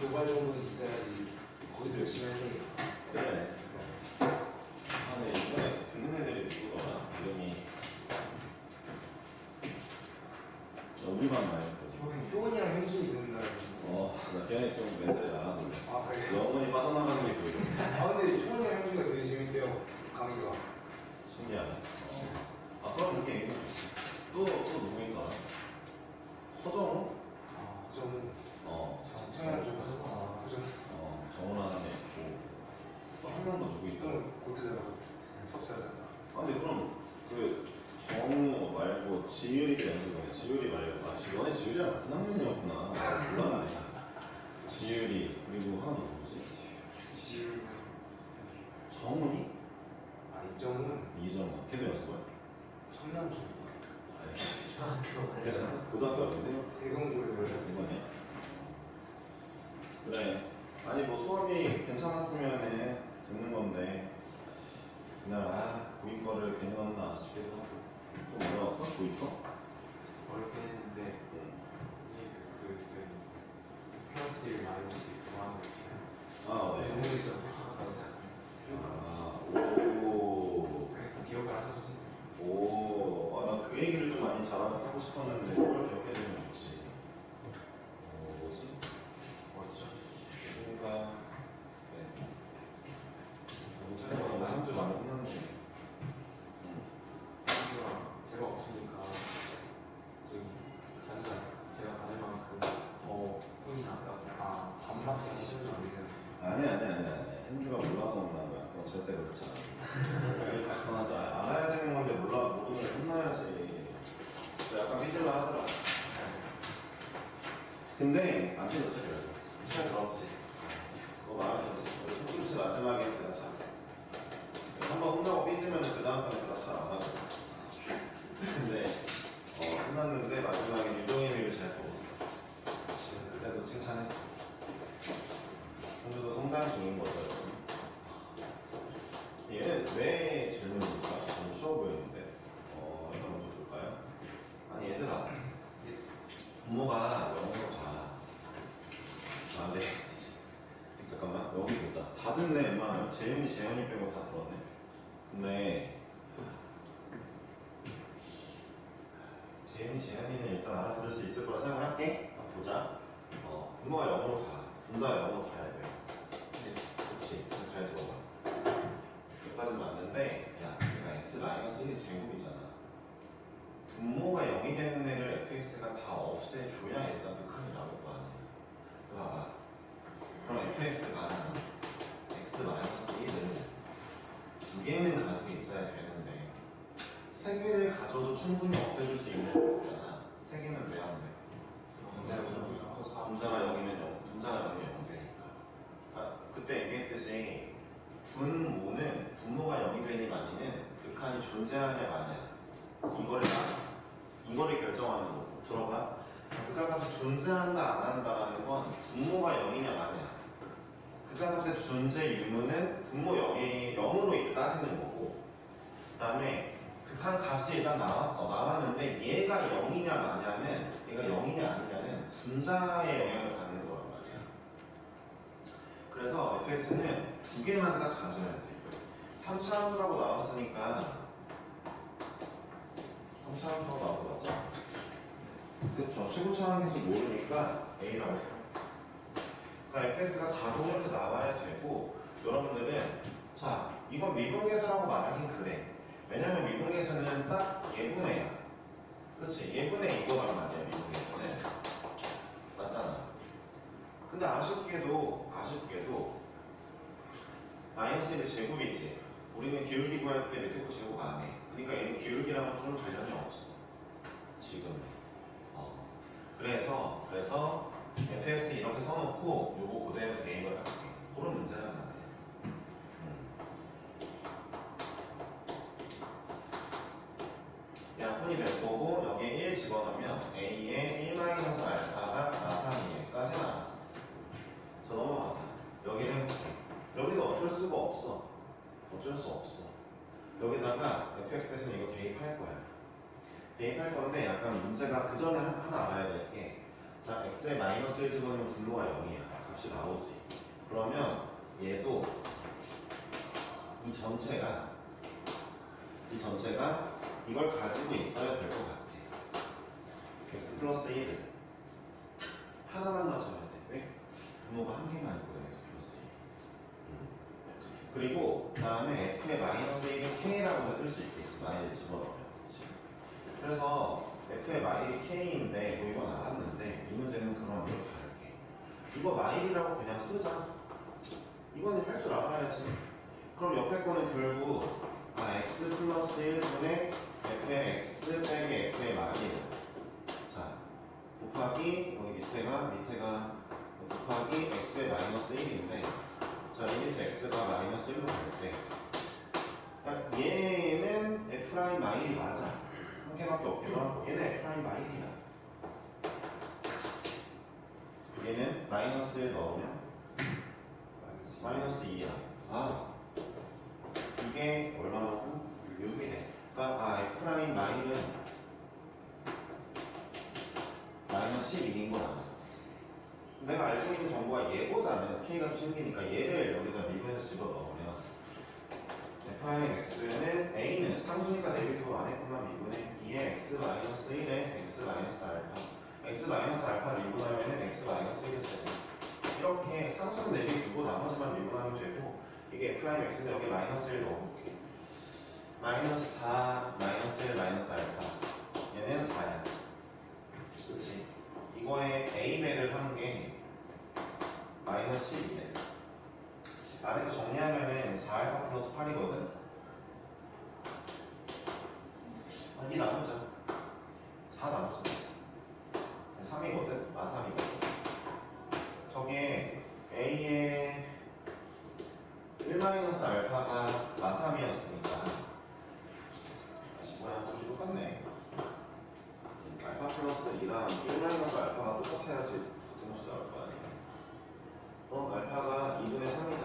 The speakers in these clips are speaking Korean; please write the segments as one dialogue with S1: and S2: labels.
S1: 교과 정도는 있어야지 거기도 열심히 할 테니까.
S2: 그래. 아, 네, 이번에 듣는 애들이 누구더라? 이름이 우리만 말고.
S1: 효은이랑 현준이 듣는다고.
S2: 나 걔네 좀 멘탈이 나가던데.
S1: 아, 그래?
S2: 영혼이 빠져나가는 게 보이죠.
S1: 아, 근데 효은이랑 현준이가 되게 재밌대요. 강의가.
S2: 신기하네. 그럼 이렇게 얘기해 주지. 또 누구인가? 허정우?
S1: 아, 좀. 태어난 좀 하셨구나. 그죠?
S2: 정훈 하나 있고. 또 한 명 더 누구 있더라?
S1: 고트잖아. 석사잖아.
S2: 근데 그럼 정우 말고 지율이가 연습해. 지율이 말고. 너네 지율이랑 같은 학년이었구나. 몰랐네. 지율이 그리고 하나 더 누구지?
S1: 지율.
S2: 정훈이?
S1: 이정훈.
S2: 이정훈. 걔도 연습해?
S1: 청량주.
S2: 고등학교 어딘데?
S1: 대경고를 원래.
S2: 이번에. 그래. 아니 뭐 수업이 괜찮았으면 듣는 건데 그날 고이 거를 괜히 넣었나 싶기도 하고. 좀 어려웠어? 고이 거?
S3: 어렵긴 했는데 저희 플러스 1 마이너스 1 구하는 거 있잖아요.
S2: 네.
S1: 정훈이 좀.
S2: 오.
S3: 또 기억을 하셔서
S2: 오. 나 그 얘기를 좀 많이 하고 싶었는데 그걸 기억해주면 좋지. 뭐지? 요즘가 너무 한주 많이 끝났는데.
S3: 제가 없으니까 저기 제가 가질 만큼 더 혼이 나다가
S1: 반박하기 싫어도 안 되는.
S2: 아니야. 현주가 몰라서 혼난 거야. 그건 절대 그렇지 않아. 가끔하자. 알아야 되는 건데 모르면 혼나야지. 약간 삐질라 하더라. 근데 안 삐졌어 그래도. 잘 들었지. 그거 마음에 들었어. 끝이 마지막에 대답 잘했어. 한번 혼나고 삐지면 그 다음 번에 대답 잘 안 하거든. 근데 혼났는데 마지막에 유동의미를 잘 보았어. 그때도 칭찬했지. 현주도 성장 중인 거죠. 얘는 왜 질문일까? 너무 쉬워 보이는데. 일단 먼저 볼까요? 아니 얘들아, 부모가 영어로 가. 네. 잠깐만 여기 보자. 다 듣네. 엄마 재윤이 재현이 빼고 다 들었네. 근데 재윤이 재현이는 일단 알아들을 수 있을 거라 생각할게. 보자. 부모가 영어로 가. 둘 다 영어로 가야 돼. 그렇지. 잘 들어봐. 여기까지 맞는데, 야, 얘가 x-1이 제곱이잖아. 분모가 0이 되는 애를 fx가 다 없애줘야 일단 극한이 나올 거 아니야. 봐봐. 그럼 fx가 x-1을 두 개는 가지고 있어야 되는데, 세 개를 가져도 충분히 없애줄 수 있는 거잖아. 세 개는 왜 안 돼? 분자가 0이면 0, 분자가 0이면 0 되니까. 그러니까 그때 얘기했듯이 분모는 분모가 0이 되니 아니면 극한이 존재하냐 마냐 이거를 결정하는 거고. 들어가. 극한값이 존재한다 안 한다라는 건 분모가 0이냐 마냐. 극한값의 존재 유무는 분모 0으로 따지는 거고. 그 다음에 극한값이 일단 나왔는데 얘가 0이냐 마냐는 얘가 0이냐 아니냐는 분자의 영향을 받는 거란 말이야. 그래서 fx는 두 개만 딱 가져야 돼. 3차 함수라고 나왔으니까 3차 함수라고 나온 거 맞죠? 그쵸. 최고차 함수 모르니까 a라고 해요. 그러니까 fx가 자동으로 이렇게 나와야 되고, 여러분들은 자 이건 미분계수라고 말하긴 그래. 왜냐면 미분계수는 딱 예분해야. 그렇지. 예분해 이거란 말이야. 미분계수는 맞잖아. 근데 아쉽게도 마이너스 1의 제곱이지. 우리는 기울기 구할 때 밑에 거 제곱 안 해. 그러니까 얘는 기울기랑은 좀 관련이 없어. 지금. 그래서 fx 이렇게 써놓고 요거 그대로 대입을 할게. 그런 문제란 말이야. 약분이 될 거고 여기에 1 집어넣으면 a에 1-알파가 마삼이에까지 나왔어. 자, 넘어가자. 여기를 해볼게. 여기도 어쩔 수가 없어. 어쩔 수 없어. 여기다가 fx 대신 이거 대입할 거야. 대입할 건데 약간 문제가 그 전에 하나 알아야 될 게, 자, x에 마이너스 1 집어넣으면 분모가 0이야. 값이 나오지. 그러면 얘도 이 전체가 이걸 가지고 있어야 될 것 같아. x 플러스 1을 하나만 가져야 돼. 왜? 분모가 한 개만 있거든. x 플러스 1. 그리고 그 다음에 f의 마이너스 1은 k라고도 쓸 수 있겠지. 마이너를 집어넣으면. 그렇지. 그래서 f의 마일이 k인데 뭐 이건 알았는데 이 문제는 그럼 이렇게 할게. 이거 마일이라고 그냥 쓰자. 이거는 할 줄 알아야지. 그럼 옆에 거는 결국 x 플러스 1분의 f의 x 빼기 f의 마일. 자, 곱하기 여기 밑에가 곱하기 x의 마이너스 1인데 자, 여기서 x가 마이너스 1로 갈 때 얘는 f' 마일이 맞아. 한 개밖에 없기도 하고 얘는 f' 마일이야. 얘는 마이너스 1 넣으면 마이너스 2야. 아, 이게 얼마나고? 6이네. 그러니까 f' 마일은 마이너스 12인 건 알았어. 내가 알고 있는 정보가 얘보다는 k가 생기니까 얘를 여기다 미분해서 집어넣으면 fx는 a는 상수니까 네게티브 안 했구나. 미분해 2의 x 마이너스 1에 x 마이너스 알파 x 마이너스 알파 미분하면 x 마이너스 1이 되고 이렇게 상수는 네게티브고 나머지만 미분하면 되고 이게 fx는 여기 마이너스 1 넣어볼게. 마이너스 4 마이너스 1 마이너스 알파 얘는 4야. 그치? 이거에 a배를 한 게 마이너스 12네. 안에서 정리하면은 4알파 플러스 8이거든? 아, 2 나누자. 4 나누자. 3이거든? 3이거든. 저게 a의 1-알파가 마3이었으니까 뭐야, 둘이 똑같네. 알파 플러스 2랑 1-알파가 똑같아야지 같은 것이 나올 거 아니야. 알파가 2분의 3이다.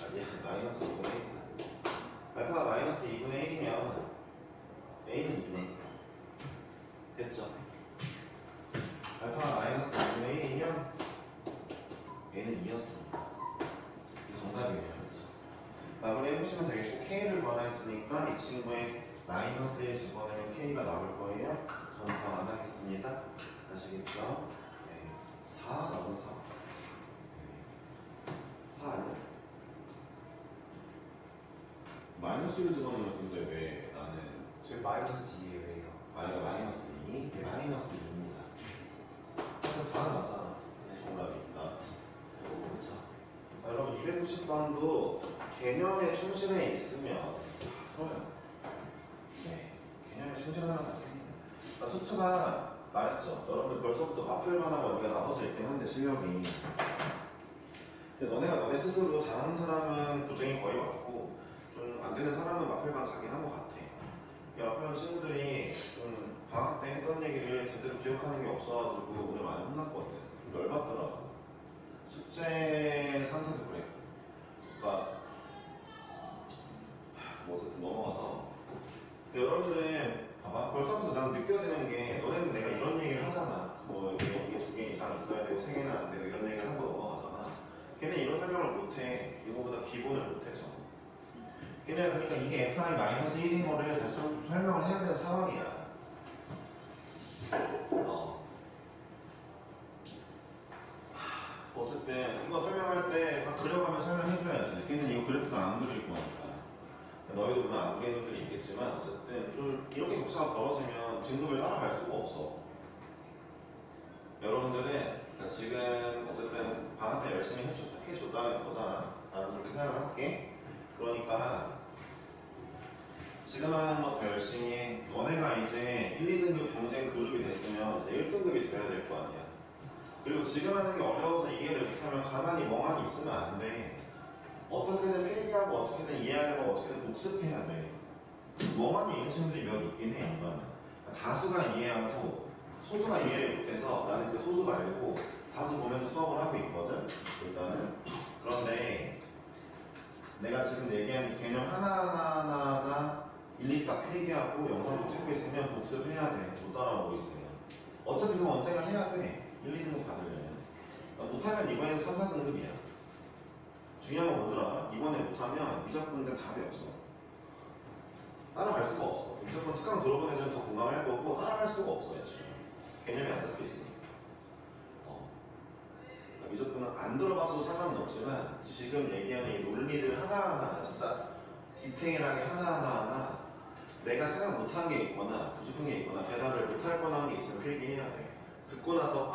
S2: 아니, 마이너스 2분의 1이다. 알파가 마이너스 2분의 1이면 a는 2네. 됐죠? 알파가 마이너스 2분의 1이면 얘는 2였습니다. 이게 정답이에요. 그렇죠? 마무리 해보시면 되겠고 k를 구하라 했으니까 이 친구의 마이너스 1 집어넣으면 k가 나올 거예요. 저는 더 안 하겠습니다. 아시겠죠? 네. 4 나온 4 아니야? 마이너스 1 집어넣으면 근데 왜 나는
S1: 저희 마이너스 2예요.
S2: 이거 마이너스 2? 네, 마이너스 2입니다. 일단 4는 맞잖아. 정답이 나왔지. 그렇죠. 자, 여러분 290번도 개념에 충실해 있으면 풀어요. 네, 개념에 충실하는 것 같습니다. 수트가 말했죠. 여러분들 벌써부터 마플만하고 여기가 나눠져 있긴 한데 실력이. 근데 너네 스스로 잘하는 사람은 도전이 거의 왔고 좀 안 되는 사람은 마플만 가긴 한 것 같아. 마플만 친구들이 좀 방학 때 했던 얘기를 제대로 기억하는 게 없어가지고 오늘 많이 혼났거든. 열받더라고. 숙제 상태도 그래. 그러니까 뭐 어쨌든 넘어가서. 근데 여러분들은 봐봐. 벌써부터 난 느껴지는 게 너네는 내가 이런 얘기를 하잖아. 뭐 이게 2개 이상 있어야 되고 3개는 안 되고 이런 얘기를 하고 넘어가잖아. 걔네 이런 설명을 못해. 이거보다 기본을 못해서. 걔네 그러니까 이게 f'-1인 거를 다시 설명을 해야 되는 상황이야. 어쨌든 이거 설명할 때 다 그려가면 설명해줘야지. 걔는 이거 그래프도 안 그릴 거니까. 너희도 물론 안 그리는 분들이 있겠지만 어쨌든 좀 이렇게 격차가 벌어지면 등급을 따라갈 수가 없어. 여러분들은 그러니까 지금 어쨌든 방학 때 열심히 해줬다는 거잖아. 나는 그렇게 생각을 할게. 그러니까 지금 하는 거 더 열심히 해. 너네가 이제 1, 2등급 경쟁 그룹이 됐으면 이제 1등급이 돼야 될 거 아니야. 그리고 지금 하는 게 어려워서 이해를 못하면 가만히 멍하니 있으면 안 돼. 어떻게든 필기하고 어떻게든 이해하려고 어떻게든 복습해야 돼. 멍하니 있는 친구들이 몇 있긴 해. 다수가 이해하고 소수가 이해를 못해서 나는 그 소수 말고 다수 보면서 수업을 하고 있거든. 일단은. 그런데 내가 지금 얘기하는 개념 하나하나 일일이 다 필기하고 영상도 찍고 있으면 복습해야 돼. 못 따라오고 있으면. 어차피 그거 언젠가 해야 돼. 1, 2등급 받으려면. 못하면 이번에는 3, 4등급이야. 중요한 건 뭐더라? 이번에 못하면 미적분들 답이 없어. 따라갈 수가 없어. 무조건 특강 들어본 애들은 더 공감할 거고 따라갈 수가 없어. 애초에. 개념이 안 잡혀 있으니까. 미적분은 안 들어봐서 상관은 없지만 지금 얘기하는 이 논리들 하나하나 진짜 디테일하게 하나하나 내가 생각 못한 게 있거나 부족한 게 있거나 대답을 못할 뻔한 게 있으면 필기해야 돼. 듣고 나서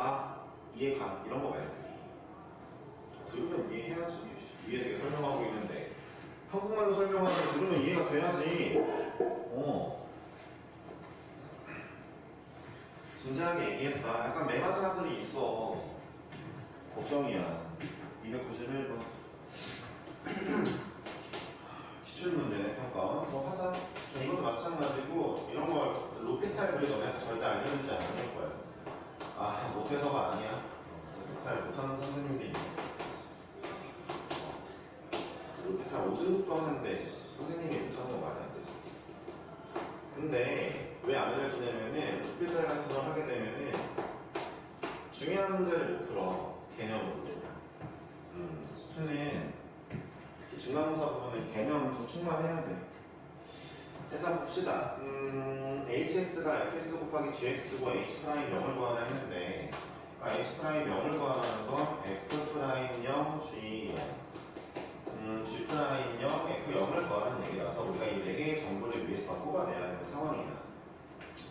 S2: 이해가 이런 거 말고 들으면 이해해야지. 위에 되게 설명하고 있는데 한국말로 설명하는데 들으면 이해가 돼야지. 진지하게 얘기했다. 약간 맹한 사람들이 있어. 걱정이야. 291번 기출문제네. 평가 뭐 하자. 이것도 마찬가지고 이런 걸 로피탈 너네한테 절대 알려주지 않을 거야. 못해서가 아니야. 로피탈 못하는 선생님도 있네. 로피탈 5등급도 하는데 선생님이 못하는 거 말이 안 되지. 근데 왜 안 알려주냐면은 로피탈 같은 걸 하게 되면은 중요한 문제를 못 풀어. 개념으로. 수트는 특히 중간고사 부분은 개념 좀 충만해야 돼. 일단 봅시다. hx가 fx 곱하기 gx고 h'영을 구하라 했는데 h'영을 구하라는 건 f'0 g'0 g'0 f'0을 구하라는 얘기라서 우리가 이 4개의 정보를 위해서 다 뽑아내야 되는 상황이야.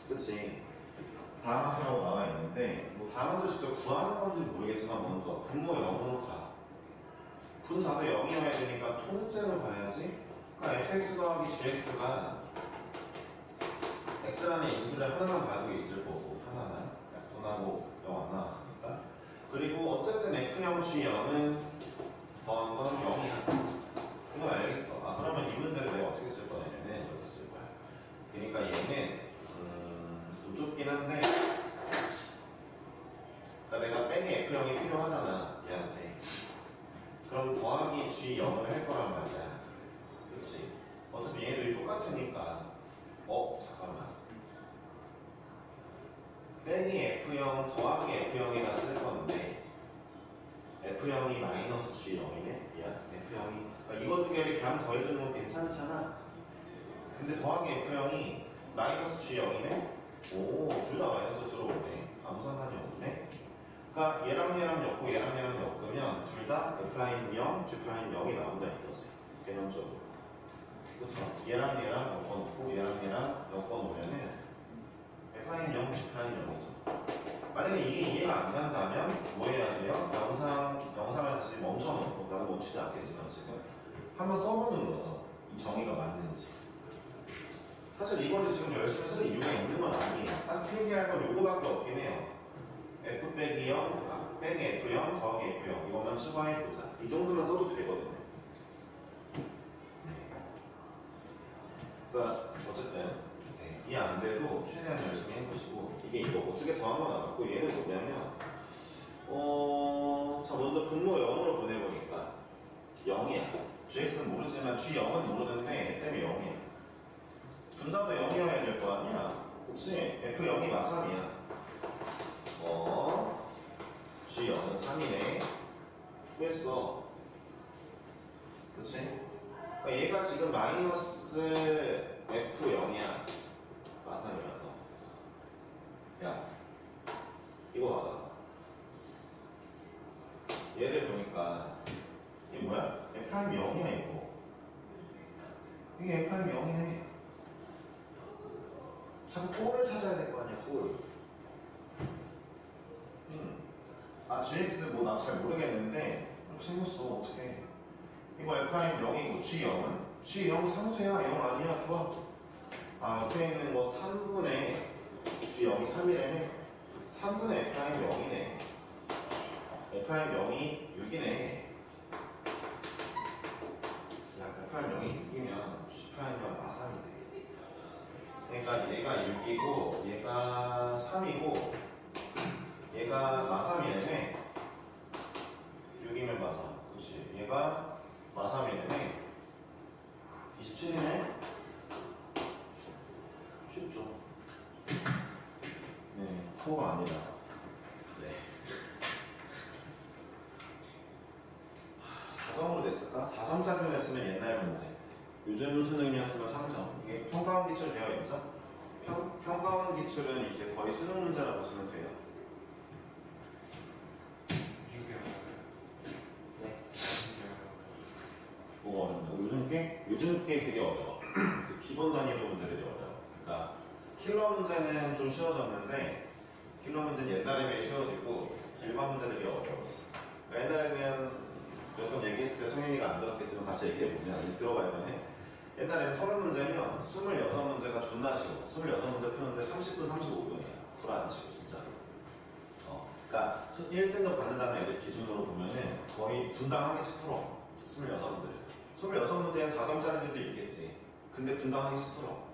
S2: 그치? 다음 함수라고 나와 있는데 다음 함수 직접 구하는 건지 모르겠지만 먼저 분모 0으로 가. 분자도 0이어야 되니까 통째로 가야지. 그러니까 fx 더하기 gx가 x라는 인수를 하나만 가지고 있을 거고 하나만 분하고 0 안 나왔으니까. 그리고 어쨌든 f0 g0은 더한 건 0이야. 이건 알겠어. 그러면 이 문제를 내가 어떻게 쓸 거냐면은 이렇게 쓸 거야. 그러니까 얘는 좀 좁긴 한데 그러니까 내가 빼기 f0이 필요하잖아 얘한테. 그럼 더하기 g0을 할 거란 말이야. 그치? 어차피 얘네들이 똑같으니까 잠깐만 빼기 f0 더하기 f0이라 쓸 건데 f0이 마이너스 g0이네. 야 f0이 이거 두 개를 그냥 더해주는 건 괜찮잖아. 근데 더하기 f0이 마이너스 g0이네. 둘 다 마이너스로 오네. 아무 상관이 없네. 그러니까 얘랑 엮고 얘랑 엮으면 둘 다 f'0, g'0이 나온다 이거지. 개념적으로. 그쵸? 얘랑 엮어놓고 얘랑 엮어놓으면은 f'0, g'0이죠. 만약에 이게 이해가 안 간다면 뭐 해야 돼요? 영상을 다시 멈춰놓고 나는 멈추지 않겠지만 지금 한번 써보는 거죠. 이 정의가 맞는지. 사실 이거를 지금 열심히 쓰는 이유가 있는 건 아니에요. 딱 필기할 건 요거밖에 없긴 해요. f 빼기 0, 빼기 f0, 더하기 f0 이것만 추가해보자. 이 정도만 써도 되거든요. 그러니까 어쨌든 이해 안 돼도 최대한 열심히 해보시고 이게 이거 어떻게 더한 건 알았고 얘는 뭐냐면 자 먼저 분모 0으로 보내보니까 0이야. gx는 모르지만 g0은 모르는데 얘 때문에 0이야. 분자도 0이어야 될 거 아니야. 그치? f0이 마삼이야. g0은 3이네. 됐어. 그치? 그러니까 얘가 지금 마이너스 f0이야. 마삼이라서. 야, 이거 봐봐. 얘를 보니까 이게 뭐야? f'0이야 이거. 이게 f'0이네. 자꾸 꼴을 찾아야 될 거 아니야, 꼴. gx 뭐 나 잘 모르겠는데 이렇게 생겼어. 어떡해. 이거 f'0이고 g0은 상수야. 0 아니야. 좋아. 옆에 있는 거 3분의 g0이 3이라며 3분의 f'0이 0이네. f'0이 6이네. f'0이 6이면 g'0은 마삼이네. 그러니까 얘가 6이고 얘가 3이고 얘가 마삼이네. 6이면 마삼. 그렇지. 얘가 마삼이네. 27이네. 쉽죠. 네, 코가 아니라. 네. 기준이었으면 3점. 이게 평가원 기출 되어 있죠? 평가원 기출은 이제 거의 수능 문제라고 보시면 돼요. 네. 뭐가 어렵나? 요즘 게 되게 어려워. 그 기본 단위로 문제들이 어려워. 그러니까 킬러 문제는 좀 쉬워졌는데 킬러 문제는 옛날에 비해 쉬워지고 일반 문제들이 어려웠어. 그러니까 옛날에는 몇 번 얘기했을 때 성현이가 안 들었겠지만 다시 얘기해보면 들어봐야만 해. 옛날에는 30문제면 26문제가 존나 쉬워. 26문제 푸는데 30분, 35분이야. 불안치고 진짜로. 그러니까 1등급 받는다는 애들 기준으로 보면은 거의 분당 한 개씩 풀어. 26문제를. 26문제엔 4점짜리들도 있겠지. 근데 분당 한 개씩 풀어.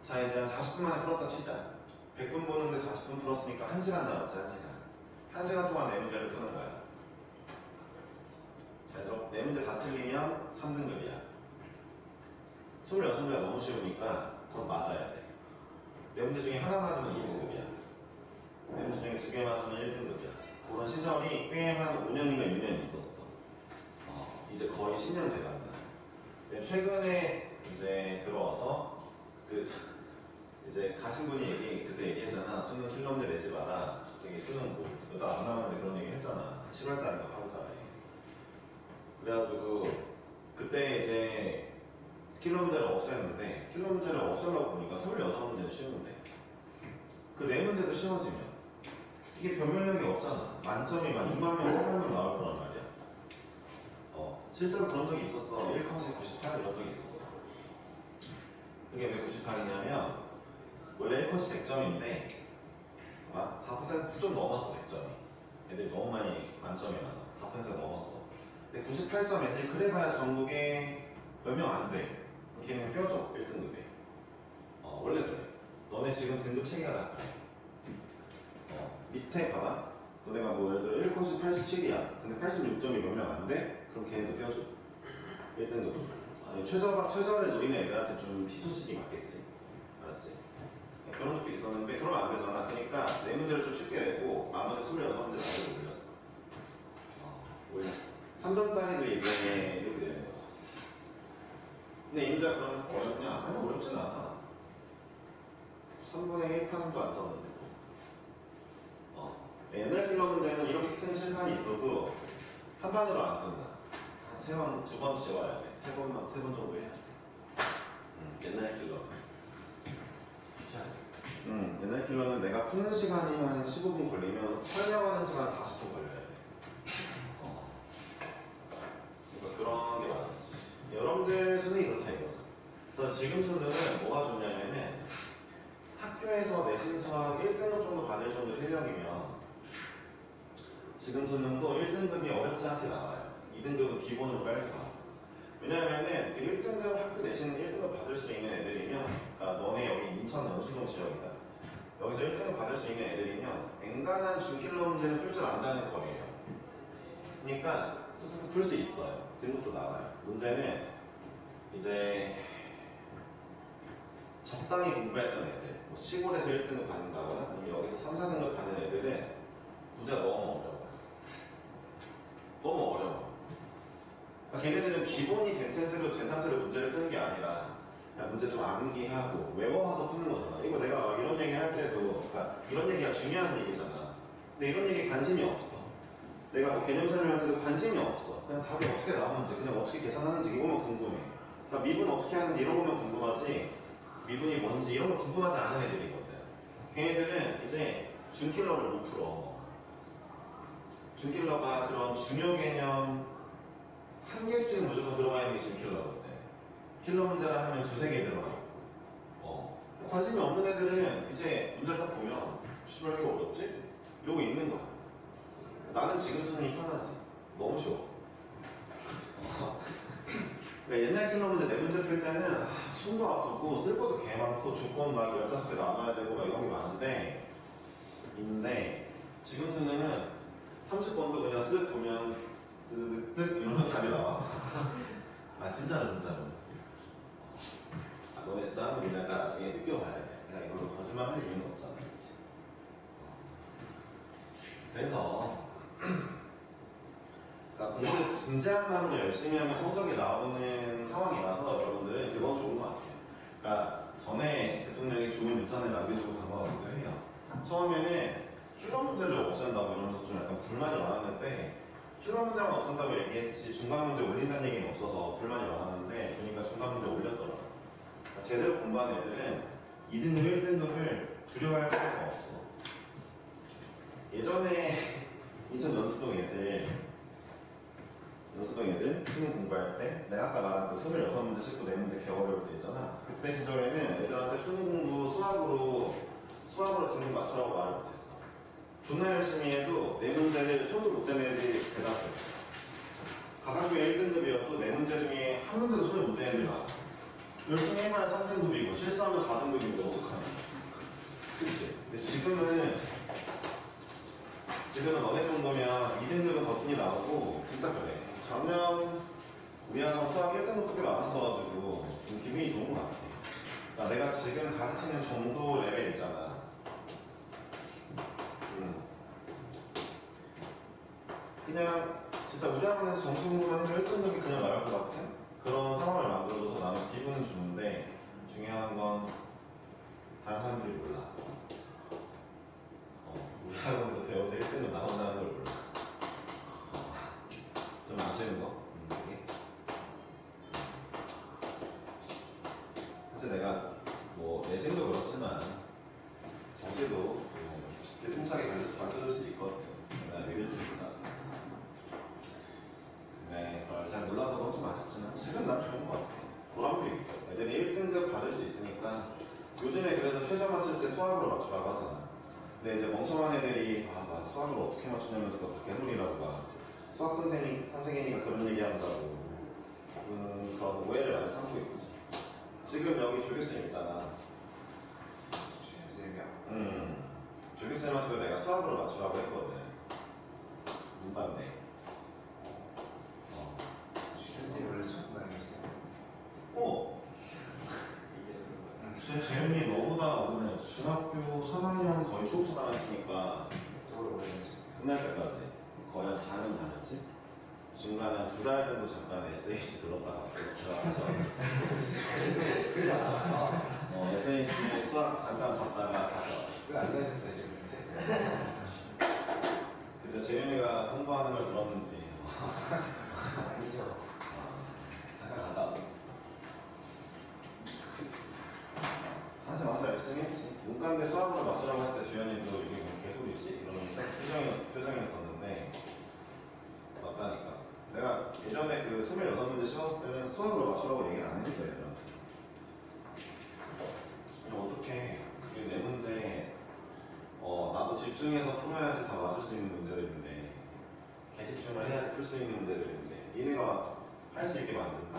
S2: 자, 이제 한 40분 만에 풀었다 치자. 100분 보는데 40분 풀었으니까 1시간 남았지, 1시간. 1시간 동안 4문제를 푸는 거야. 잘 들어? 4문제 다 틀리면 3등급이야. 26문제가 너무 쉬우니까 그건 맞아야 돼. 4문제 중에 하나 맞으면 2등급이야. 4문제 중에 2개 맞으면 1등급이야. 그런 시절이 꽤 한 5년인가 6년 있었어. 이제 거의 10년 돼간다. 최근에 이제 들어와서 이제 가신 분이 그때 얘기했잖아. 수능 킬러 문제 내지 마라. 갑자기 수능 몇 달 안 남았는데 그런 얘기 했잖아. 7월달인가 8월달에. 그래가지고 그때 이제 킬러 문제를 없앴는데 킬러 문제를 없애려고 보니까 26문제는 쉬운데 그 4문제도 쉬워지면 이게 변별력이 없잖아. 만점이 막 2만 명, 3만 명 나올 거란 말이야. 실제로 그런 적이 있었어. 1컷이 98 이런 적이 있었어. 그게 왜 98이냐면 원래 1컷이 100점인데 4%좀 넘었어. 100점이. 애들이 너무 많이 만점이라서 4%가 넘었어. 근데 98점 애들이 그래봐야 전국에 몇 명 안 돼. 걔는 껴줘. 1등급에. 원래 그래. 너네 지금 등급 체계가 다 그래. 밑에 봐봐. 너네가 뭐 예를 들어 1컷이 87이야. 근데 86점이 몇 명 안 돼? 그럼 걔네도 껴줘. 1등급. 아니 최저를 노리는 애들한테 좀 희소식이 맞겠지. 알았지? 그런 적도 있었는데 그러면 안 되잖아. 그러니까 4문제를 좀 쉽게 내고 나머지 26문제 다시 올렸어. 올렸어. 3점짜리도 이제 이렇게 되는 거지. 근데 이 문제가 그럼 어렵냐? 아니 어렵진 않아. 3분의 1판도 안 썼는데. 옛날 킬러 문제는 이렇게 큰 칠판이 있어도 한 판으로 안 끝나. 한 2번 지워야 돼. 3번 정도 해야 돼. 옛날 킬러. 옛날 킬러는 내가 푸는 시간이 한 15분 걸리면 설명하는 시간 40분 걸려야 돼. 그러니까 그런 게 많았지. 여러분들 수능이 그렇다 이거죠. 그래서 지금 수능은 뭐가 좋냐면은 학교에서 내신 수학 1등급 정도 받을 정도 실력이면 지금 수능도 1등급이 어렵지 않게 나와요. 2등급은 기본으로 빨리 가. 왜냐면은 그 1등급 학교 내신 1등급 받을 수 있는 애들이면, 그러니까 너네 여기 인천 연수동 지역이다. 여기서 1등급 받을 수 있는 애들이면 엔간한 중킬러 문제는 풀 줄 안다는 거예요. 그러니까 쑥쑥 풀 수 있어요. 등급도 나와요. 문제는 이제 적당히 공부했던 애들, 뭐 시골에서 1등급 받는다거나 아니면 여기서 3, 4등급 받는 애들은 문제가 너무 어려워요. 너무 어려워. 그러니까 걔네들은 기본이 된 상태로 문제를 쓰는 게 아니라 그냥 문제 좀 암기하고 외워와서 푸는 거잖아. 이거 내가 막 이런 얘기 할 때도, 그러니까 이런 얘기가 중요한 얘기잖아. 근데 이런 얘기에 관심이 없어. 내가 뭐 개념 설명할 때도 관심이 없어. 그냥 답이 어떻게 나오는지, 그냥 어떻게 계산하는지 이거만 궁금해. 그러니까 미분 어떻게 하는지 이런 것만 궁금하지, 미분이 뭔지 이런 거 궁금하지 않은 애들이거든. 걔네들은 이제 준킬러를 못 풀어. 준킬러가 그런 중요 개념 한 개씩 무조건 들어가 있는 게 준킬러거든. 킬러 문제라 하면 2-3개 들어가 있고. 관심이 없는 애들은 이제 문제를 딱 보면 왜 이렇게 어렵지? 이러고 있는 거야. 나는 지금 수능이 편하지. 너무 쉬워. 그러니까 옛날 킬러 문제 4문제 풀 때는 손도 아프고 쓸 것도 개 많고 조건 막 15개 남아야 되고 막 이런 게 많은데, 지금 수능은 30번도 그냥 쓱 보면 뜨득 이러면 답이 나와. 진짜로. 너네 진짜 한번 니네가 나중에 느껴봐야 돼. 내가 이걸로 거짓말 할 이유는 없잖아. 그치? 그래서 그러니까 공부를 진지한 마음으로 열심히 하면 성적이 나오는 상황이라서 여러분들 분들은 그건 좋은 것 같아요. 그러니까 전에 대통령이 좋은 유산을 남겨주고 간 것 같기도 해요. 처음에는 실험 문제를 없앤다고 이러면서 좀 약간 불만이 많았는데 실험 문제만 없앤다고 얘기했지 중간 문제 올린다는 얘기는 없어서 불만이 많았는데 보니까 중간 문제 올렸더라고요. 그러니까 제대로 공부한 애들은 2등급, 1등급을 두려워할 필요가 없어. 예전에 인천 연수동 애들 수능 공부할 때 내가 아까 말한 그 26문제 싣고 내문제 개 어려울 때 있잖아. 그때 시절에는 애들한테 수능 공부 수학으로 등급 맞추라고 말을 못했어. 존나 열심히 해도 네 문제를 손도 못 대는 애들이 대다수야. 가상교에 1등급이어도 네 문제 중에 한 문제도 손을 못 대는 애들이 많아. 열심히 해봐야 3등급이고 실수하면 4등급이고 어떡하냐. 그치? 근데 지금은 너네 정도면 2등급은 거뜬히 나오고 진짜 그래. 작년 우리 학원 수학 1등급도 꽤 많았어가지고 좀 기분이 좋은 것 같아. 그러니까 내가 지금 가르치는 정도 레벨 있잖아. 그냥 진짜 우리 학원에서 점수 공부만 해도 1등급이 그냥 나올 것 같은 그런 상황을 만들어줘서 나는 기분은 좋은데 중요한 건 다른 사람들이 몰라. 우리 학원에서 배워도 1등급 나온다는 걸 몰라. 좀 아쉬운 거? 되게. 사실 내가 뭐 내신도 그렇지만 정시도 교통차게 가르쳐줄 수 있거든. 내가 믿을 줄 몰라. 네, 그걸 잘 몰라서 너무 좀 아쉽지만 지금 난 좋은 것 같아. 보람도 있어. 애들이 1등급 받을 수 있으니까 요즘에 그래서 최저 맞출 때 수학으로 맞추라고 하잖아. 근데 이제 멍청한 애들이 나 수학을 어떻게 맞추냐면서 다 개소리라고 봐. 수학 선생님이니까 그런 얘기한다고 그런 오해를 많이 삼고 있지. 지금 여기 조교쌤 있잖아. 조교쌤한테 내가 수학으로 맞추라고 했거든. 못 봤네.
S1: 선생님 원래 자꾸 나오세요.
S2: 재현이 너보다 오늘 중학교 3학년 거의 초부터 다녔으니까 끝날 때까지 거의 한 4년 다녔지? 중간에 한 2달 정도 잠깐 SH 들었다가 들어가서 SH 수학 잠깐 봤다가 다시 왔어.
S1: 왜안 다녔다 지금
S2: 그때 재현이가 공부하는 걸 들었는지
S1: 아니죠.
S2: 잠깐 갔다 왔어. 사실 맞아 열심히 했지. 문과인데 수학으로 맞추라고 했을 때 주연이도 이게 뭐 개소리지? 이런 표정이었었는데 맞다니까. 내가 예전에 그 26문제 시험했을 때는 수학으로 맞추라고 얘기를 안 했어요. 그럼 어떡해. 그게 내 문제 나도 집중해서 풀어야지 다 맞을 수 있는 문제들인데 개집중을 해야지 풀 수 있는 문제들인데 니네가 할 수 있게 만든다?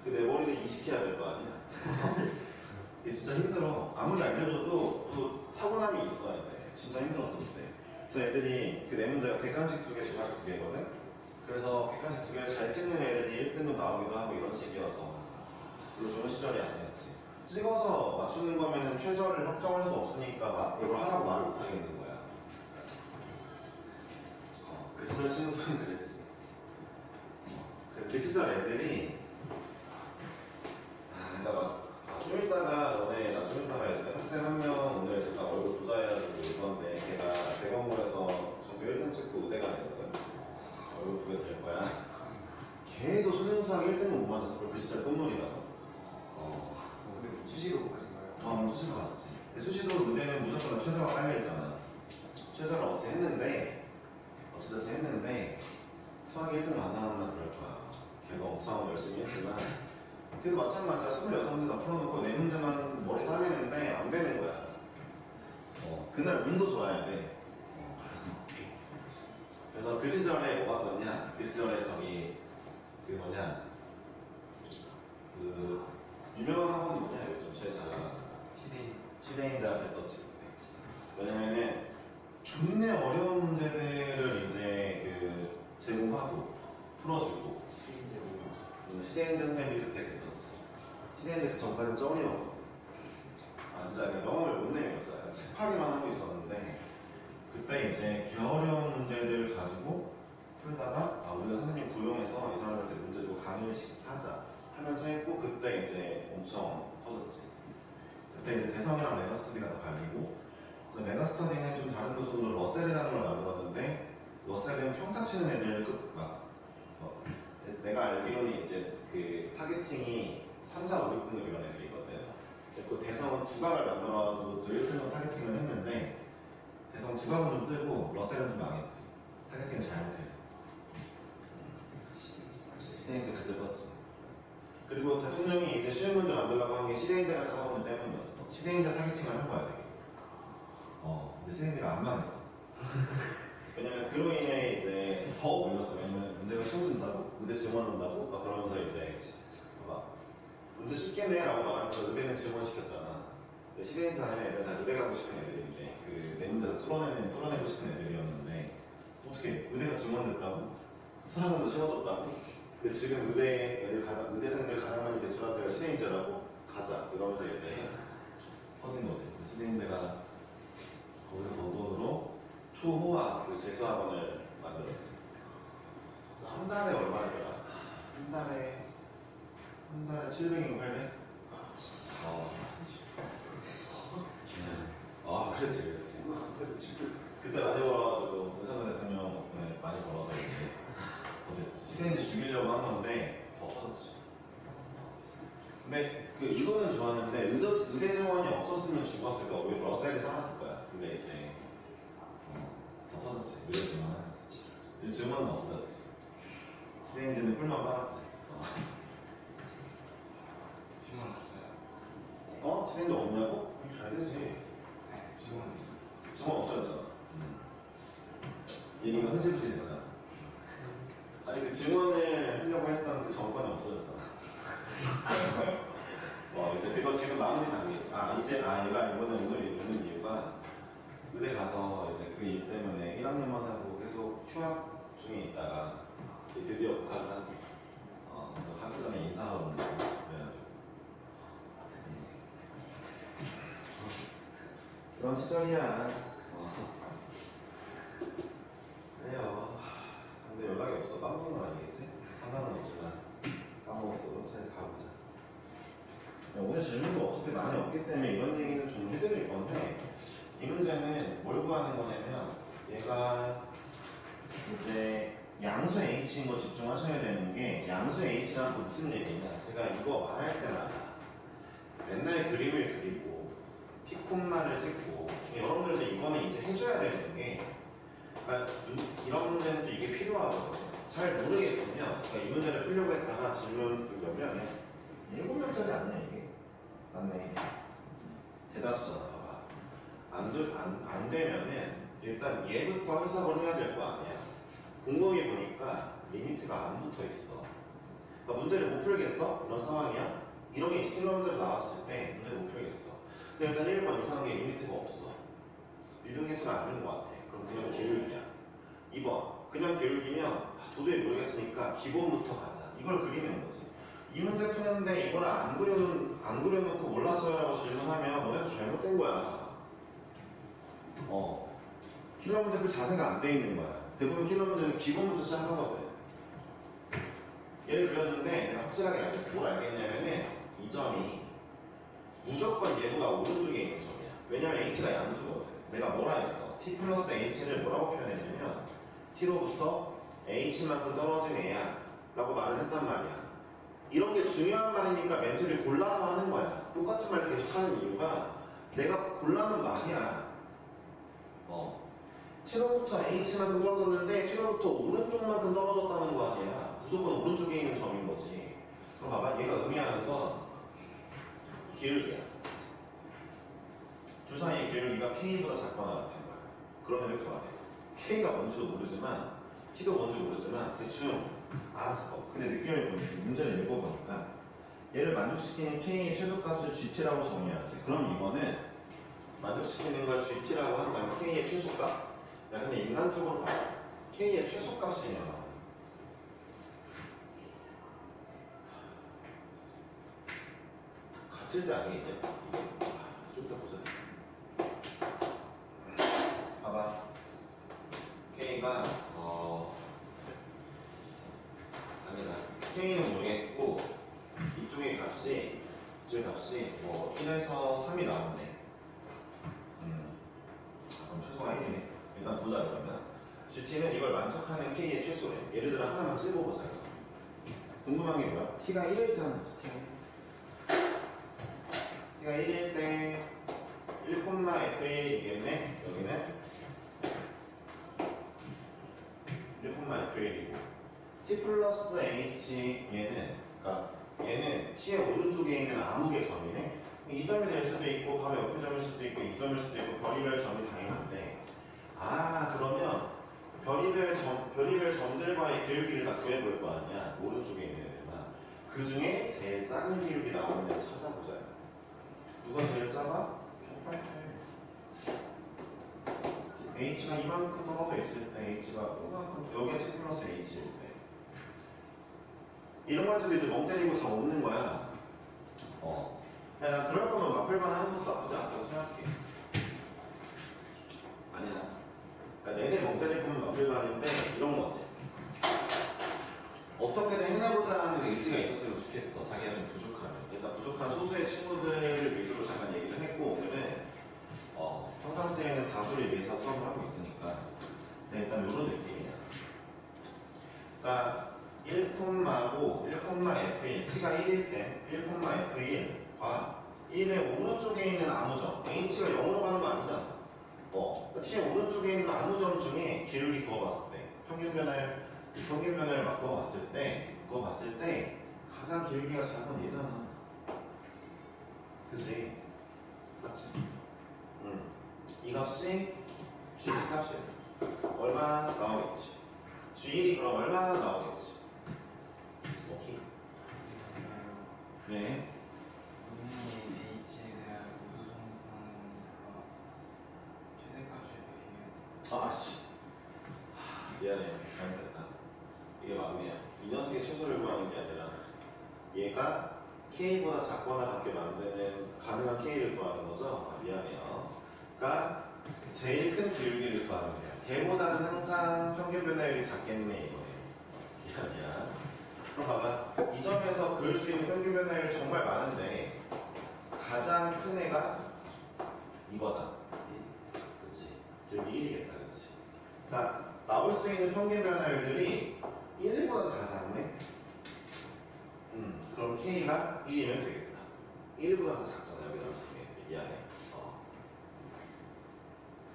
S2: 내 머리를 이식해야 될 거 아니야. 이게 진짜 힘들어. 아무리 알려줘도 또 타고남이 있어야 돼. 진짜 힘들었어 그때. 그래서 애들이 그 네 문제가 객관식 2개, 주관식 2개거든. 그래서 객관식 2개를 잘 찍는 애들이 1등급 나오기도 하고 이런 식이어서 별로 좋은 시절이 아니었지. 찍어서 맞추는 거면은 최저를 확정할 수 없으니까 이걸 하라고 말을 못 하겠는 거야. 그 시절 친구들은 그랬지. 그 시절 애들이 좀 이따가 좀 이따가 이제 학생 한 명 오늘 제가 얼굴 조사해가지고 올 건데 걔가 대검고에서 전교 1등 찍고 의대가거든. 얼굴 보게 될 거야. 걔도 수능 수학 1등은 못 맞았어. 그 시절 똥놀이라서.
S1: 근데 수시로 가진 거예요?
S2: 수시로 갔지. 수시도 의대는 무조건 최저가 깔려있잖아. 최저를 어찌 했는데 수학 1등을 안 나왔나 그럴 거야. 걔가 엄청 열심히 했지만 그래도 마찬가지야. 26문제 다 풀어놓고 네 문제만 머리 싸매는데 안 되는 거야. 그날 운도 좋아야 돼. 그래서 그 시절에 뭐가 떴냐? 그 시절에 유명한 학원이 뭐냐? 요즘 제일 잘하는 시대인대학에 떴지. 왜냐면은 존내 어려운 문제들을 이제 제공하고 풀어주고 시대인대 선생님이 그때 그랬었어. 시대인대 그 전까지는 쩌리였거든. 진짜 영어를 못 내밀었어요. 책 파기만 하고 있었는데 그때 이제 어려운 문제들 가지고 풀다가 우리가 선생님 고용해서 이 사람한테 문제 주고 강의를 하자 하면서 했고 그때 이제 엄청 터졌지. 그때 이제 대성이랑 메가스터디가 다 갈리고 그래서 메가스터디는 좀 다른 도서로 러셀이라는 걸 만들었는데 러셀은 평타 치는 애들 내가 알기로는 이제 그 타겟팅이 3, 4, 5, 6등급 이런 애들이거든. 그 대성은 두각을 만들어가지고 또 1등급 타겟팅을 했는데 대성 두각은 좀 뜨고 러셀은 좀 망했지. 타겟팅을 잘못해서. 시대인들 그때 떴지. 그리고 대통령이 이제 쉬운 문제 만들려고 한 게 시대인재가 사고문 때문이었어. 시대인재 타겟팅을 한 거야 되게. 근데 시대인재가 안 망했어. 왜냐면 그로 인해 이제 더 올렸어. 왜냐면 문제가 쉬워진다고, 의대 지원한다고 막 그러면서 이제 봐봐. 문제 쉽겠네 라고 말하면서 의대는 지원시켰잖아. 근데 시대인재 하면 애들 다 의대 가고 싶은 애들인데 그 내 문제도 뚫어내고 싶은 애들이었는데 어떻게 의대가 지원됐다고? 수학원도 쉬워졌다고? 근데 지금 의대생들 가장 많이 배출한 데가 시대인재라고? 가자 이러면서 이제 터진 거지. 시대인재가 거기서 번 돈으로 초호화 그 재수학원을 만들었어. 한 달에 얼마더라? 한 달에 700인가 800? 그렇지. 그때 많이 벌어가지고 윤석열 대통령 덕분에 많이 벌어서 이제 어제 시대인지 죽이려고 한 건데 더 터졌지. 근데 그 이거는 좋았는데 의대 지원이 없었으면 죽었을 거야. 오히려 러셀이 살았을 거야. 근데 이제 더 터졌지. 의대 지원은 했었지. 지원은 없어졌지. 시대인지는 꿀만 빨았지.
S1: 지원 없어요.
S2: 시대인지 없냐고? 잘 되지.
S1: 지원 없어요.
S2: 지원 없어졌잖아. 얘기가 흐지부지 됐잖아. 아니 그 지원을 하려고 했던 그 정권이 없어졌잖아. 이제 그거 지금 마음이 아니겠지. 얘가 이번에 오늘 있는 이유가 의대 가서 이제 그 일 때문에 1학년만 하고 계속 휴학 중에 있다가 드디어 복학을 하고 학기 전에 인사하러 온다고 그래가지고 그런 시절이야. 그래요. 근데 연락이 없어. 까먹은 건 아니겠지? 상관은 없지만 까먹었어도 잘 가보자. 오늘 질문도 어차피 많이 없기 때문에 이런 얘기는 좀 해드릴 건데 이 문제는 뭘 구하는 거냐면 얘가 이제 양수 H인 거 집중하셔야 되는 게 양수 H라는 건 무슨 얘기냐. 제가 이거 말할 때마다 맨날 그림을 그리고 피콤마를 찍고 여러분들 이거는 이제 해줘야 되는 게 그러니까 이런 문제는 또 이게 필요하거든요. 잘 모르겠으면 그러니까 이 문제를 풀려고 했다가 질문 몇 명이야? 7명짜리 아니야 이게? 맞네. 대다수잖아. 봐봐. 안 되면은 일단 얘부터 해석을 해야 될 거 아니야. 곰곰이 보니까 리미트가 안 붙어 있어. 그러니까 문제를 못 풀겠어? 이런 상황이야. 이런 게 20km 나왔을 때 문제를 못 풀겠어. 근데 일단 1번 이상한 게 리미트가 없어. 유령 개수가 아닌 것 같아. 그럼 그냥 계율이야. 2번 그냥 계율이면 도저히 모르겠으니까 기본부터 가자. 이걸 그리는 거지. 이 문제 푸는데 이걸 안 그려놓고 몰랐어요라고 질문하면 너네도 잘못된 거야. 킬러 문제 그 자세가 안 돼 있는 거야. 대부분 킬러 문제는 기본부터 시작하거든. 얘를 그렸는데 내가 확실하게 알겠어. 뭘 알겠냐면은 이 점이 무조건 얘보다 오른쪽에 있는 점이야. 왜냐면 h가 양수거든. 내가 뭐라 했어? t 플러스 h를 뭐라고 표현했냐면 t로부터 h만큼 떨어진 애야 라고 말을 했단 말이야. 이런 게 중요한 말이니까 멘트를 골라서 하는 거야. 똑같은 말 계속 하는 이유가 내가 골라는 말이야. t로부터 h만큼 떨어졌는데 t로부터 오른쪽만큼 떨어졌다는 거 아니야. 무조건 오른쪽에 있는 점인 거지. 그럼 봐봐. 얘가 의미하는 건 기울기야. 주사위의 기울기가 k보다 작거나 같은 거야. 그러면 이렇게 말해. k가 뭔지도 모르지만 t도 뭔지 모르지만 대충 알았어. 근데 느낌을 보니까 문제를 읽어보니까 얘를 만족시키는 k의 최소값을 gt라고 정의하지. 그럼 이거는 만족시키는 걸 gt라고 하는 거 아니면 k의 최소값? 야 근데 인간적으로 봐. k의 최소값이면 같을 때 아니겠냐? 좀 더 보자. 봐봐. k가 K는 모르겠고 이쪽의 값이 뭐 1에서 3이 나오네. 그럼 최소가 1이네. 일단 보자 그러면. GT는 이걸 만족하는 K의 최소래. 예를 들어 하나만 찍어보자. 궁금한 게 뭐야? T가 1일 때 하는 거지. T가 1일 때 1,F1이겠네. 여기는 1,F1이고 T 플러스 H 얘는 T의 오른쪽에 있는 아무개 점이네. 이 점이 될 수도 있고 바로 옆에 점일 수도 있고 이 점일 수도 있고 별의별 점이 다양한데 그러면 별의별 점들과의 기울기를 다 구해볼 거 아니야. 오른쪽에 있는 애들만. 그 중에 제일 작은 기울기 나오는 애를 찾아보자. 누가 제일 작아? 족발해. H가 이만큼 떨어져 있을 때 H가 이만큼 여기가 T 플러스 H일 때 이런 것들도 이제 멍 때리고 다 없는 거야. 야, 그럴 거면 마플반 하는 것도 나쁘지 않다고 생각해. 아니야. 그러니까 내내 멍 때릴 거면 마플반인데 이런 거지. 어떻게든 해나보자 하는 의지가 있었으면 좋겠어. 자기가 좀 부족하면. 일단 부족한 소수의 친구들을 위주로 잠깐 얘기를 했고 오늘은 평상시에는 다수를 위해서 수업을 하고 있으니까 일단 이런 느낌이야. 그러니까 1,F1 T가 1일 때 1,F1과 1의 오른쪽에 있는 아무 점 H가 0으로 가는 거 아니잖아. 그러니까 T의 오른쪽에 있는 아무 점 중에 기울기 그어봤을 때 평균변을 막 그어봤을 때 가장 기울기가 작은 얘잖아. 그치? 맞지? 이 값이 G 값이 얼마 나오겠지? G1이 그럼 얼마나 나오겠지? 오케이. 네.
S3: 분이 H에 대한 우수 성분이니까 최대값이
S2: 아씨. 미안해. 잘못했다. 이게 맞네요. 이 녀석의 최소를 구하는 게 아니라 얘가 K보다 작거나 같게 만드는 가능한 K를 구하는 거죠? 미안해요. 그러니까 제일 큰 기울기를 구하는 거예요. 걔보다는 항상 평균 변화율이 작겠네 이거예요. 미안이야. 그럼 봐봐. 이 점에서 그을 수 있는 평균 변화율이 정말 많은데 가장 큰 애가 이거다. 그렇지. 기울기 1이겠다. 그렇지. 그러니까 나올 수 있는 평균 변화율들이 1보다 다 작네. 그럼 K가 1이면 되겠다. 1보다 더 작잖아. 여기 나올 수 있는 게. 미안해.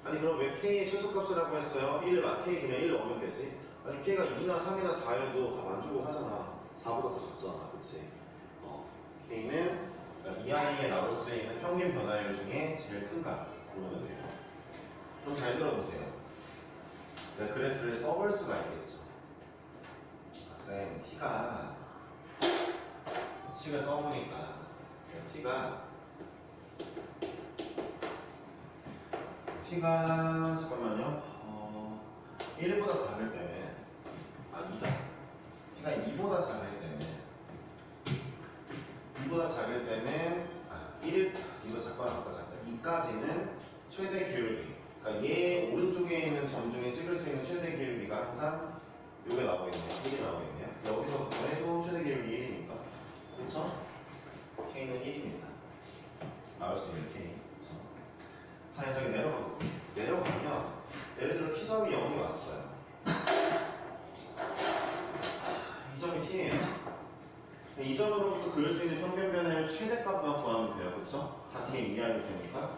S2: 아니 그럼 왜 K의 최소값이라고 했어요? 1을 K 그냥 1 넣으면 되지? 아니 K가 2나 3이나 4여도 다 만족을 하잖아. 4보다 더 작잖아. 그치? K는 이 아이에 나올 수 있는 평균 변화율 중에 제일 큰 값 고르면 돼요. 그럼 잘 들어보세요. 그래프를 써볼 수가 있겠죠. 쌤, T가 식을 써보니까 T가 잠깐만요. 1보다 작을 때는 2다. T가 2보다 작을 때는 1을 이거 잠깐 아까 갔어요. 2까지는 최대 기울기. 그러니까 얘 오른쪽에 있는 점 중에 찍을 수 있는 최대 기울기가 항상 요게 나오겠네요. 1이 나오겠네요. 여기서부터 해도 최대 기울기 1이니까. 그렇죠? K는 1입니다. 나올 수 있는 K. 그렇죠? 자, 저기 내려가면 예를 들어 T점이 0이 왔어요. 이 점이 T예요. 이 점으로부터 그릴 수 있는 평균 변화율 최대값만 구하면 돼요. 그렇죠? 다 T 이하면 되니까.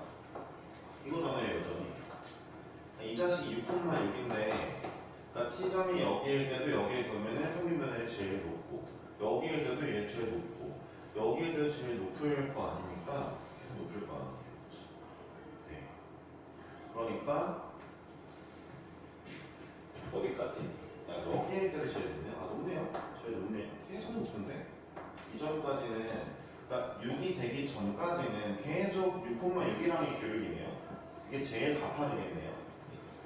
S2: 이거잖아요, 여전히. 이 자식이 6,6인데 그러니까 T점이 여기일 때도 여기에 두면은 평균 변화율이 제일 높고 여기일 때도 얘 제일 높고 여기일 때도 제일 높을 거 아닙니까? 계속 높을 거 아니에요. 네. 그러니까 어디까지? 여기일 때도 제일 높네요. 높네요. 제일 높네요. 계속 높은데 이 점까지는 그러니까 6이 되기 전까지는 계속 6,6이랑의 기울기네요. 이게 제일 가파르겠네요.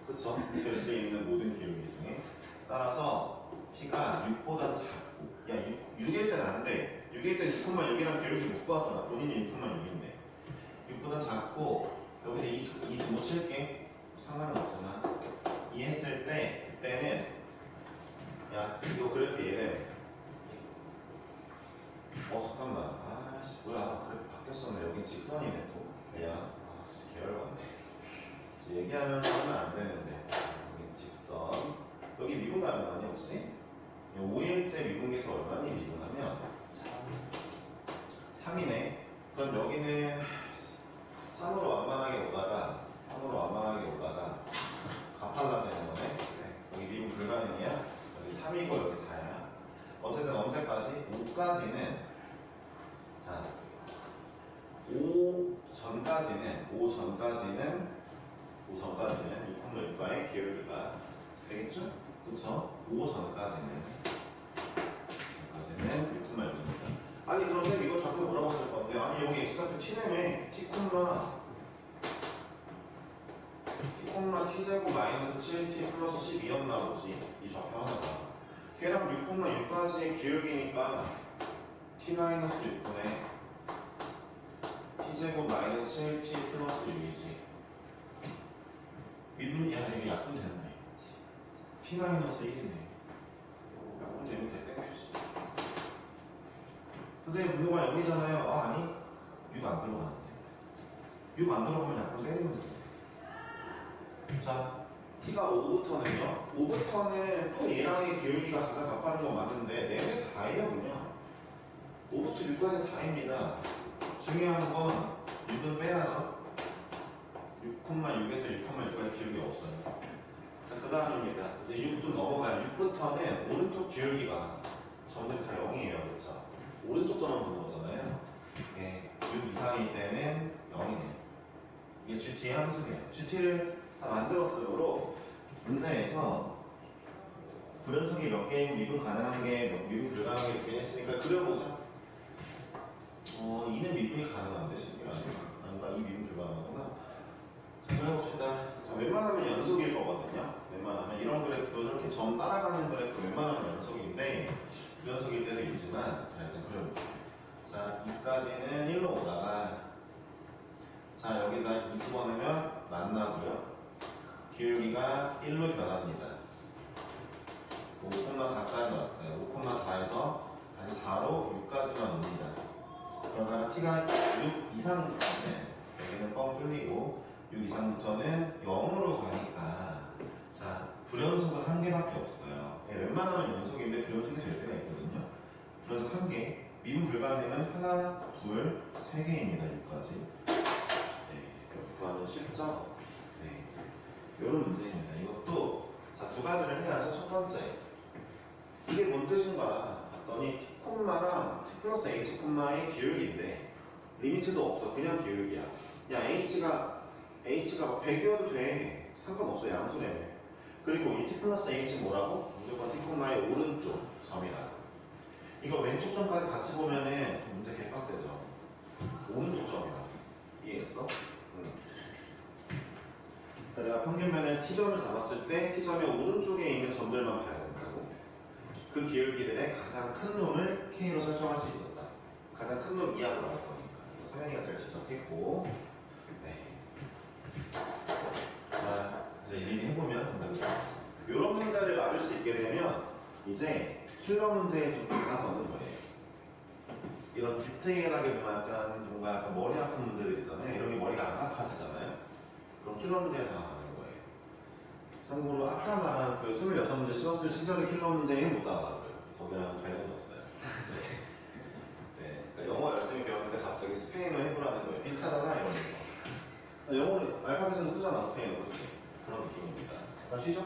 S2: 그쵸? 될 수 있는 모든 기울기 중에. 따라서 T가 6보다 작고, 6일 때는 안 돼. 6일 때 6,6이랑 기울기 못 구하잖아. 본인이 6,6인데. 6보다 작고, 여기서 이 두 칠게. 상관은 없지만. 이 했을 때, 그때는, 이거 그래프 얘를 얘기하면서 하면 안 되는데 여기 직선 여기 미분 가능하니 혹시? 5일 때 미분계수 얼마니? 미분하면 3이네. 그럼 여기는 3으로 완만하게 오다가 가팔라지는 거네. 여기 미분 불가능이야. 여기 3이고 여기 4야. 어쨌든 언제까지? 5까지는 자 5 전까지는 6,6과의 기울기가 되겠죠? 그쵸? 5 전까지는 6,6입니다. 아니 그런데 이거 자꾸 물어봤을 건데 아니 여기 x값이 t네매 t제곱 마이너스 7t 플러스 12였나 보지. 이 좌표 하나가 걔랑 6,6까지의 기울기니까 t 마이너스 6분의 t제곱 마이너스 7t 플러스 6이지. 미분, 야, 여기 약분 됐네. t 마이너스 1이네. 약분 되면 그냥 땡큐지. 선생님, 분모가 0이잖아요. 아, 아니. 6 안 들어가는데. 6 안 들어가면 약분 때리면 되지. 자, t가 5부터는요. 5부터는 또 얘랑의 기울기가 가장 가까운 건 맞는데, 내내 4예요, 그냥. 5부터 6까지 4입니다. 중요한 건 6은 빼야죠. 6,6에서 6,6까지 기울기가 없어요. 자, 그 다음입니다. 이제 6 좀 넘어가요. 6부터는 오른쪽 기울기가 점들이 다 0이에요. 그렇죠? 오른쪽 점만 보는 거잖아요. 예, 6 이상일 때는 0이네요. 이게 GT의 함수예요. GT를 다 만들었으므로 문제에서 불연속이 몇 개이고 미분 가능한 게 미분 불가능한 게 있긴 했으니까 그려보자. 2는 미분이 가능한데 실제가 아닌가? 이 미분 불가능하구나. 자, 그려봅시다. 자, 웬만하면 연속일 거거든요. 웬만하면 이런 그래프, 이렇게 점 따라가는 그래프 웬만하면 연속인데 불연속일 때도 있지만 자, 일단 그려볼게요. 자, 2까지는 1로 오다가 자, 여기다 2 집어넣으면 만나고요. 기울기가 1로 변합니다. 5,4까지 왔어요. 5,4에서 다시 4로 6까지만 옵니다. 그러다가 t가 6 이상부터는 여기는 뻥 뚫리고 6 이상부터는 0으로 가니까 자 불연속은 한 개밖에 없어요. 네, 웬만하면 연속인데 불연속이 될 때가 있거든요. 불연속 한 개, 미분 불가능은 하나, 둘, 세 개입니다. 6까지. 네, 이렇게 구하면 쉽죠? 네, 이런 문제입니다. 이것도 자 두 가지를 해야죠. 첫 번째, 이게 뭔 뜻인가? 봤더니 t 콤마랑 t 플러스 h 콤마의 기울기인데 리미트도 없어. 그냥 기울기야. 야 h가 막 100이어도 돼. 상관없어. 양수래며. 그리고 이 t 플러스 h 뭐라고? 무조건 t 콤마의 오른쪽 점이라. 이거 왼쪽 점까지 같이 보면은 좀 문제 개빡세죠. 오른쪽 점이라. 이해했어? 응. 내가 평균면에 t점을 잡았을 때 t점의 오른쪽에 있는 점들만 봐야 된다고. 그 기울기들의 가장 큰 놈을 K로 설정할 수 있었다. 가장 큰 놈 이하로 나올 거니까. 성현이가 잘 지적했고. 네. 자, 이제 일일이 해보면 된답니다. 이런 문제를 맞을 수 있게 되면 이제 킬러 문제에 좀 다가서는 거예요. 이런 디테일하게 보면 약간 머리 아픈 문제들 있잖아요. 이런 게 머리가 안 아파지잖아요. 그럼 킬러 문제에 다가가는 거예요. 참고로 아까 말한 그 26문제 씌웠을 시절의 킬러 문제에는 못 나가고요. 거기랑 관련이 없어요. 네. 그러니까 영어 열심히 배웠는데 갑자기 스페인어 해보라는 거예요. 비슷하잖아 이런 거. 영어를 알파벳은 쓰잖아 스페인어. 그렇지? 그런 느낌입니다. 잠깐 쉬죠?